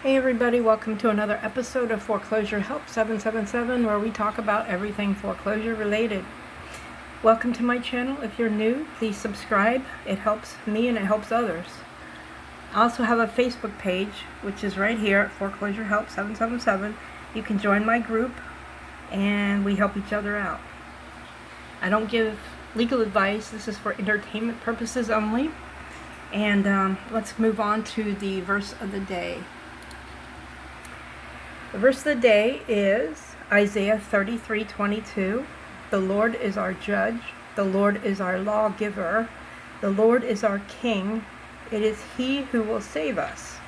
Hey everybody, welcome to another episode of Foreclosure Help 777, where we talk about everything foreclosure related. Welcome to my channel. If you're new, please subscribe. It helps me and it helps others. I also have a Facebook page, which is right here at Foreclosure Help 777. You can join my group and we help each other out. I don't give legal advice. This is for entertainment purposes only. And let's move on to the verse of the day. The verse of the day is Isaiah 33:22. The Lord is our judge. The Lord is our lawgiver. The Lord is our king. It is He who will save us.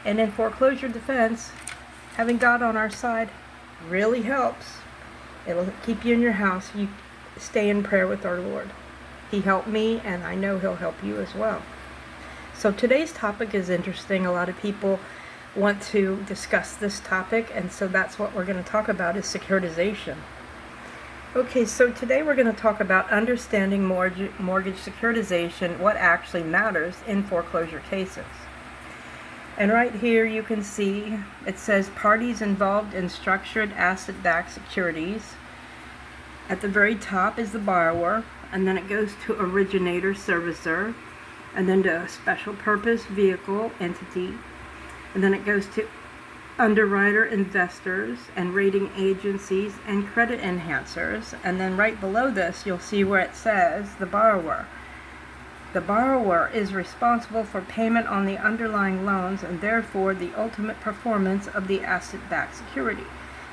And in foreclosure defense, having God on our side really helps. It'll keep you in your house. You stay in prayer with our Lord. He helped me, and I know He'll help you as well. So today's topic is interesting. A lot of people want to discuss this topic, and so that's what we're going to talk about, is securitization. Okay, so today we're going to talk about understanding mortgage securitization, what actually matters in foreclosure cases. And right here you can see it says parties involved in structured asset-backed securities. At the very top is the borrower, and then it goes to originator, servicer, and then to special purpose vehicle entity. And then it goes to underwriter, investors, and rating agencies and credit enhancers. And then right below this, you'll see where it says the borrower. The borrower is responsible for payment on the underlying loans and therefore the ultimate performance of the asset-backed security.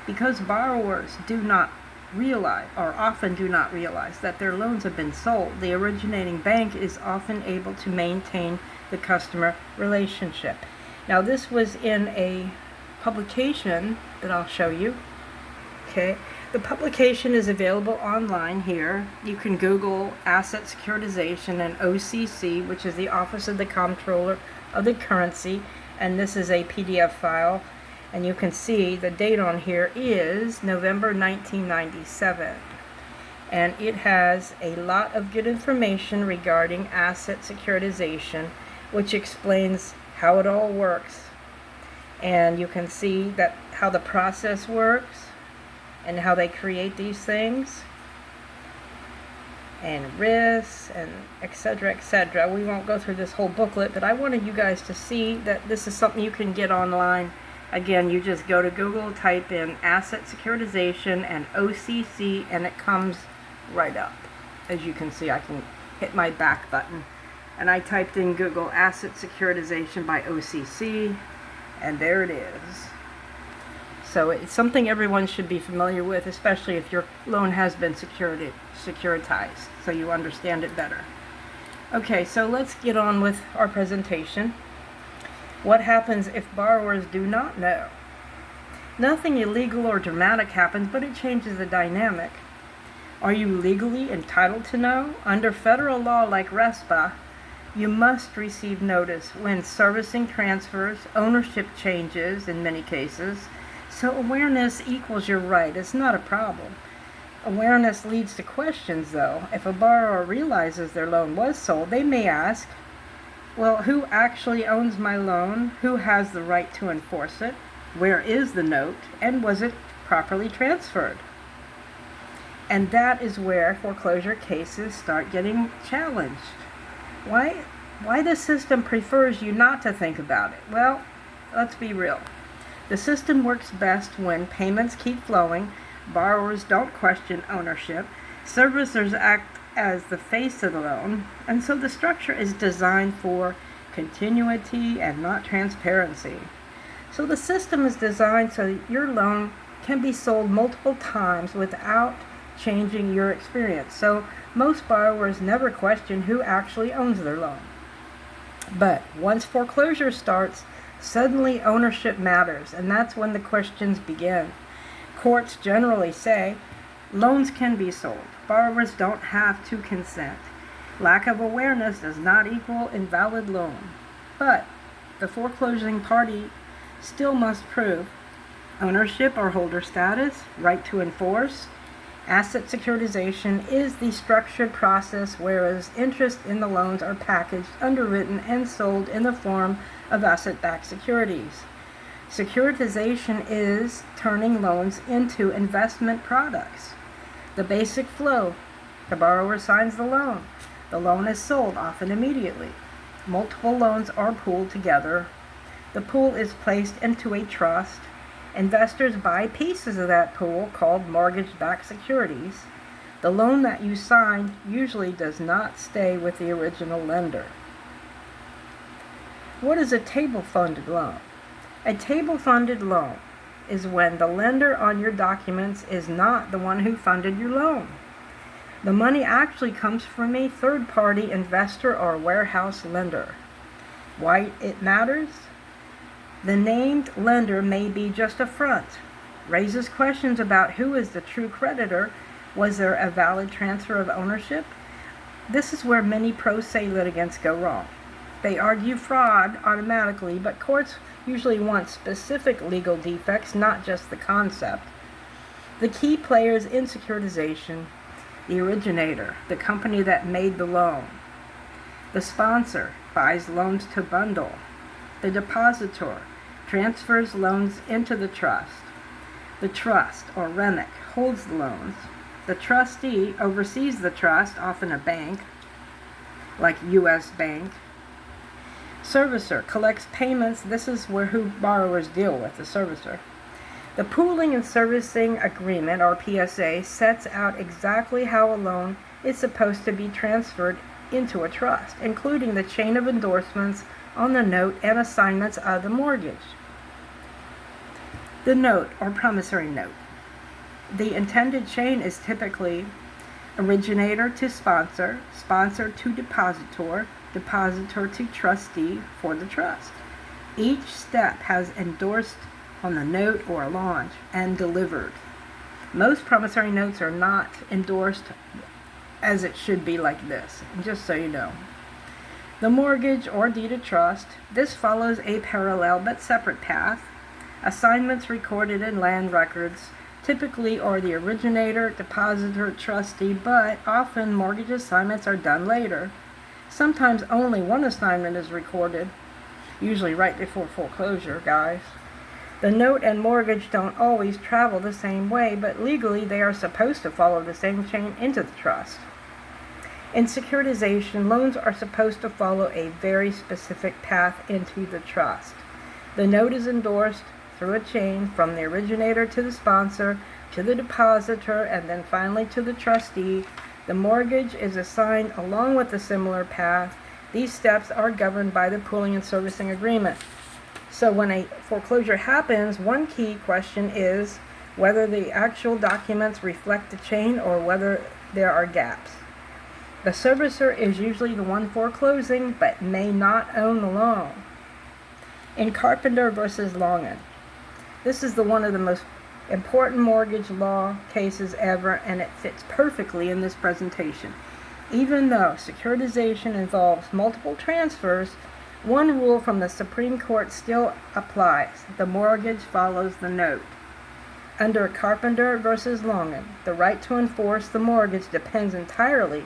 Because borrowers do not realize, or often do not realize, that their loans have been sold, the originating bank is often able to maintain the customer relationship. Now this was in a publication that I'll show you. Okay, the publication is available online here. You can Google asset securitization and OCC, which is the Office of the Comptroller of the Currency, and this is a PDF file, and you can see the date on here is November 1997, and it has a lot of good information regarding asset securitization, which explains how it all works, and you can see that how the process works and how they create these things and risks and etc., etc. We won't go through this whole booklet, but I wanted you guys to see that this is something you can get online. Again, you just go to Google, type in asset securitization and OCC, and it comes right up. As you can see, I can hit my back button. And I typed in Google asset securitization by OCC, and there it is. So it's something everyone should be familiar with, especially if your loan has been securitized, so you understand it better. Okay, so let's get on with our presentation. What happens if borrowers do not know? Nothing illegal or dramatic happens, but it changes the dynamic. Are you legally entitled to know? Under federal law like RESPA, you must receive notice when servicing transfers, ownership changes in many cases. So awareness equals your right. It's not a problem. Awareness leads to questions, though. If a borrower realizes their loan was sold, they may ask, well, who actually owns my loan? Who has the right to enforce it? Where is the note? And was it properly transferred? And that is where foreclosure cases start getting challenged. Why the system prefers you not to think about it? Well, let's be real. The system works best when payments keep flowing, borrowers don't question ownership, servicers act as the face of the loan, and so the structure is designed for continuity and not transparency. So the system is designed so that your loan can be sold multiple times without changing your experience. So most borrowers never question who actually owns their loan. But once foreclosure starts, suddenly ownership matters, and that's when the questions begin. Courts generally say loans can be sold. Borrowers don't have to consent. Lack of awareness does not equal invalid loan. But the foreclosing party still must prove ownership or holder status, right to enforce. Asset securitization is the structured process, whereas interest in the loans are packaged, underwritten, and sold in the form of asset-backed securities. Securitization is turning loans into investment products. The basic flow: the borrower signs the loan. The loan is sold, often immediately. Multiple loans are pooled together. The pool is placed into a trust. Investors buy pieces of that pool, called mortgage-backed securities. The loan that you signed usually does not stay with the original lender. What is a table-funded loan? A table-funded loan is when the lender on your documents is not the one who funded your loan. The money actually comes from a third-party investor or warehouse lender. Why it matters? The named lender may be just a front. Raises questions about who is the true creditor. Was there a valid transfer of ownership? This is where many pro se litigants go wrong. They argue fraud automatically, but courts usually want specific legal defects, not just the concept. The key players in securitization: the originator, the company that made the loan. The sponsor buys loans to bundle. The depositor transfers loans into the trust. The trust, or REMIC, holds the loans. The trustee oversees the trust, often a bank, like U.S. Bank. Servicer collects payments. This is who borrowers deal with, the servicer. The Pooling and Servicing Agreement, or PSA, sets out exactly how a loan is supposed to be transferred into a trust, including the chain of endorsements on the note and assignments of the mortgage. The note, or promissory note. The intended chain is typically originator to sponsor, sponsor to depositor, depositor to trustee for the trust. Each step has endorsed on the note or launch and delivered. Most promissory notes are not endorsed as it should be, like this, just so you know. The mortgage or deed of trust. This follows a parallel but separate path. Assignments recorded in land records typically are the originator, depositor, trustee, but often mortgage assignments are done later. Sometimes only one assignment is recorded, usually right before foreclosure, guys. The note and mortgage don't always travel the same way, but legally they are supposed to follow the same chain into the trust. In securitization, loans are supposed to follow a very specific path into the trust. The note is endorsed through a chain from the originator to the sponsor, to the depositor, and then finally to the trustee. The mortgage is assigned along with a similar path. These steps are governed by the Pooling and Servicing Agreement. So when a foreclosure happens, one key question is whether the actual documents reflect the chain or whether there are gaps. The servicer is usually the one foreclosing, but may not own the loan. In Carpenter versus Longan, this is one of the most important mortgage law cases ever, and it fits perfectly in this presentation. Even though securitization involves multiple transfers, one rule from the Supreme Court still applies: the mortgage follows the note. Under Carpenter versus Longan, the right to enforce the mortgage depends entirely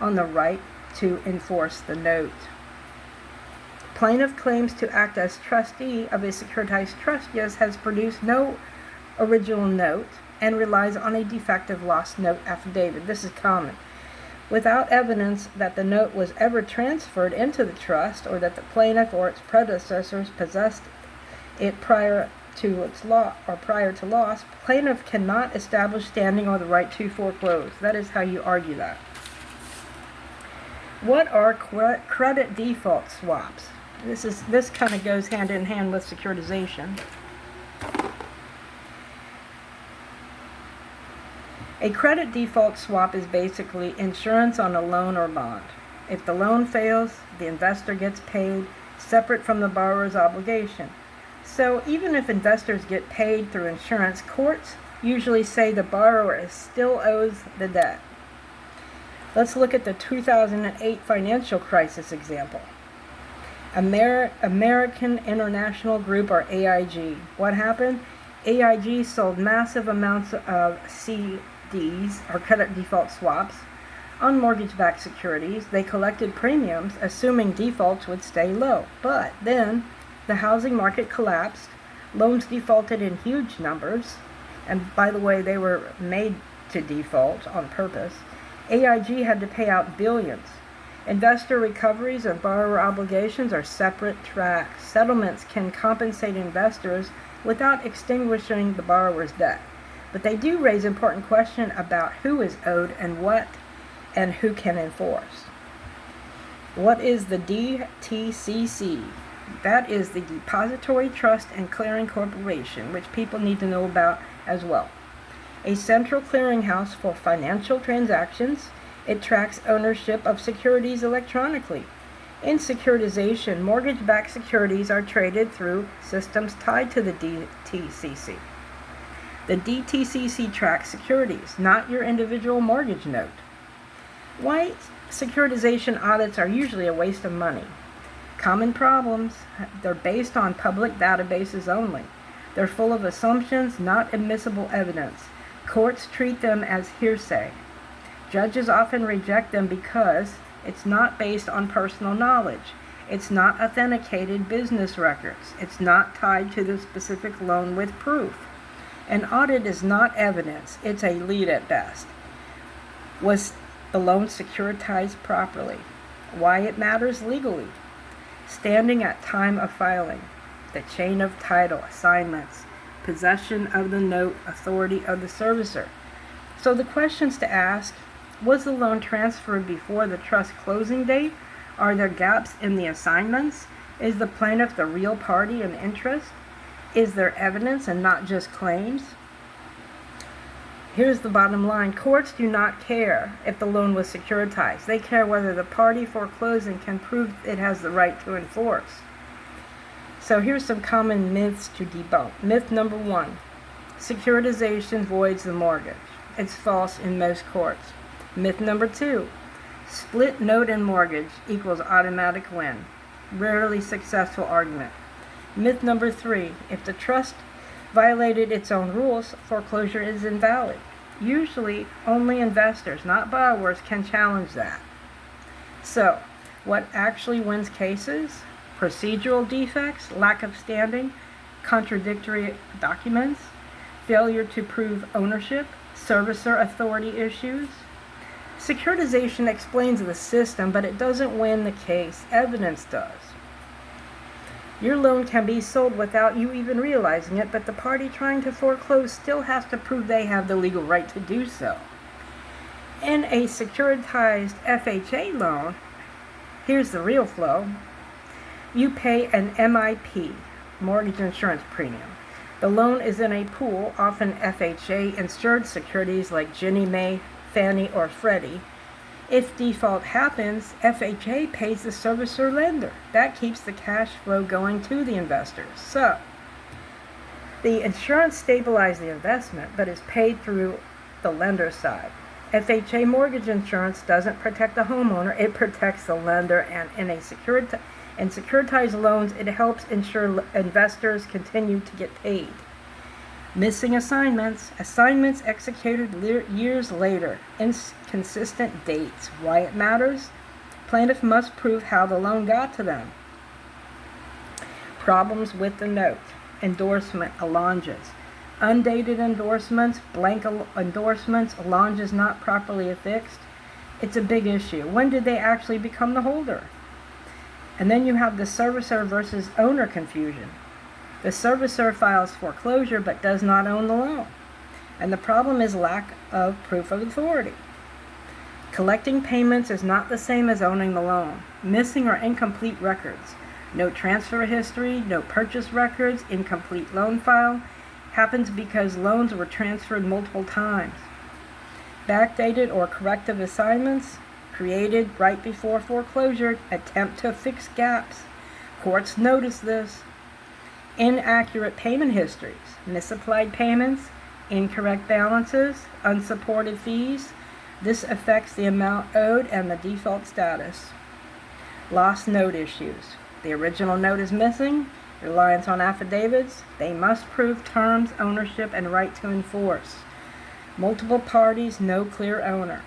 on the right to enforce the note. Plaintiff claims to act as trustee of a securitized trust, yet has produced no original note and relies on a defective lost note affidavit. This is common. Without evidence that the note was ever transferred into the trust or that the plaintiff or its predecessors possessed it prior to loss, plaintiff cannot establish standing or the right to foreclose. That is how you argue that. What are credit default swaps? This kind of goes hand in hand with securitization. A credit default swap is basically insurance on a loan or bond. If the loan fails, the investor gets paid separate from the borrower's obligation. So even if investors get paid through insurance, courts usually say the borrower still owes the debt. Let's look at the 2008 financial crisis example. American International Group, or AIG. What happened? AIG sold massive amounts of CDs, or credit default swaps, on mortgage-backed securities. They collected premiums, assuming defaults would stay low. But then the housing market collapsed. Loans defaulted in huge numbers, and by the way, they were made to default on purpose. AIG had to pay out billions. Investor recoveries and borrower obligations are separate tracks. Settlements can compensate investors without extinguishing the borrower's debt. But they do raise important questions about who is owed and what, and who can enforce. What is the DTCC? That is the Depository Trust and Clearing Corporation, which people need to know about as well. A central clearinghouse for financial transactions. It tracks ownership of securities electronically. In securitization, mortgage-backed securities are traded through systems tied to the DTCC. The DTCC tracks securities, not your individual mortgage note. Why securitization audits are usually a waste of money. Common problems. They're based on public databases only. They're full of assumptions, not admissible evidence. Courts treat them as hearsay. Judges often reject them because it's not based on personal knowledge. It's not authenticated business records. It's not tied to the specific loan with proof. An audit is not evidence. It's a lead at best. Was the loan securitized properly? Why it matters legally. Standing at time of filing. The chain of title, assignments, possession of the note, authority of the servicer. So the questions to ask: was the loan transferred before the trust closing date? Are there gaps in the assignments? Is the plaintiff the real party in interest? Is there evidence and not just claims? Here's the bottom line. Courts do not care if the loan was securitized. They care whether the party foreclosing can prove it has the right to enforce. So here's some common myths to debunk. Myth number 1, securitization voids the mortgage. It's false in most courts. Myth number 2, split note and mortgage equals automatic win. Rarely successful argument. Myth number 3, if the trust violated its own rules, foreclosure is invalid. Usually, only investors, not borrowers, can challenge that. So, what actually wins cases? Procedural defects, lack of standing, contradictory documents, failure to prove ownership, servicer authority issues. Securitization explains the system, but it doesn't win the case. Evidence does. Your loan can be sold without you even realizing it, but the party trying to foreclose still has to prove they have the legal right to do so. In a securitized FHA loan, here's the real flow. You pay an MIP, mortgage insurance premium. The loan is in a pool, often FHA insured securities like Ginnie Mae, Fannie, or Freddie. If default happens, FHA pays the servicer lender. That keeps the cash flow going to the investors. So, the insurance stabilizes the investment, but is paid through the lender side. FHA mortgage insurance doesn't protect the homeowner, it protects the lender, and in securitized loans, it helps ensure investors continue to get paid. Missing assignments executed years later, inconsistent dates. Why it matters? Plaintiff must prove how the loan got to them. Problems with the note. Endorsement, allonges. Undated endorsements, blank endorsements, allonges not properly affixed. It's a big issue. When did they actually become the holder? And then you have the servicer versus owner confusion. The servicer files foreclosure but does not own the loan. And the problem is lack of proof of authority. Collecting payments is not the same as owning the loan. Missing or incomplete records. No transfer history, no purchase records, incomplete loan file. Happens because loans were transferred multiple times. Backdated or corrective assignments created right before foreclosure, attempt to fix gaps. Courts notice this. Inaccurate payment histories, misapplied payments, incorrect balances, unsupported fees. This affects the amount owed and the default status. Lost note issues. The original note is missing. Reliance on affidavits. They must prove terms, ownership, and right to enforce. Multiple parties, no clear owner.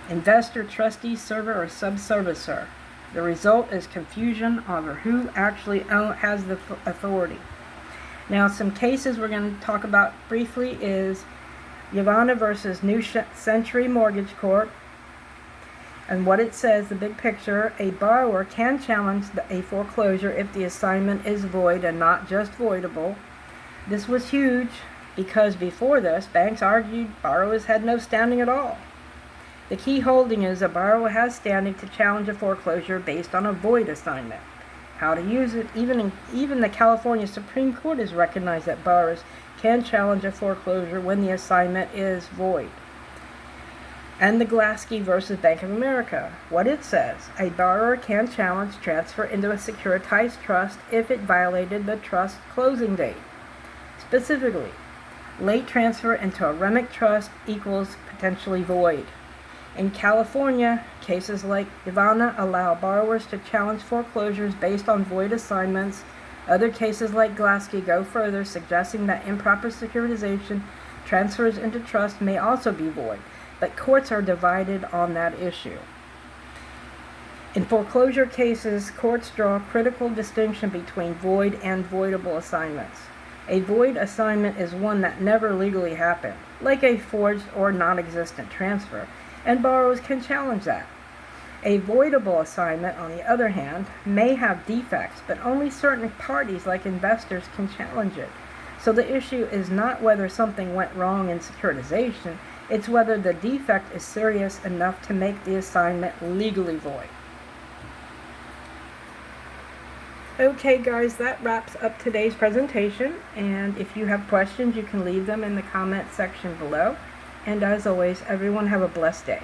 Investor, trustee, server, or subservicer. The result is confusion over who actually has the authority. Now, some cases we're going to talk about briefly is Yavanna versus New Century Mortgage Corp. And what it says, the big picture, a borrower can challenge a foreclosure if the assignment is void and not just voidable. This was huge because before this, banks argued borrowers had no standing at all. The key holding is a borrower has standing to challenge a foreclosure based on a void assignment. How to use it, even the California Supreme Court has recognized that borrowers can challenge a foreclosure when the assignment is void. And the Glaske versus Bank of America. What it says, a borrower can challenge transfer into a securitized trust if it violated the trust closing date. Specifically, late transfer into a REMIC trust equals potentially void. In California, cases like Yavanna allow borrowers to challenge foreclosures based on void assignments. Other cases like Glaske go further, suggesting that improper securitization transfers into trust may also be void. But courts are divided on that issue. In foreclosure cases, courts draw a critical distinction between void and voidable assignments. A void assignment is one that never legally happened, like a forged or non-existent transfer, and borrowers can challenge that. A voidable assignment, on the other hand, may have defects, but only certain parties, like investors, can challenge it. So the issue is not whether something went wrong in securitization, it's whether the defect is serious enough to make the assignment legally void. Okay guys, that wraps up today's presentation, and if you have questions you can leave them in the comment section below. And as always, everyone have a blessed day.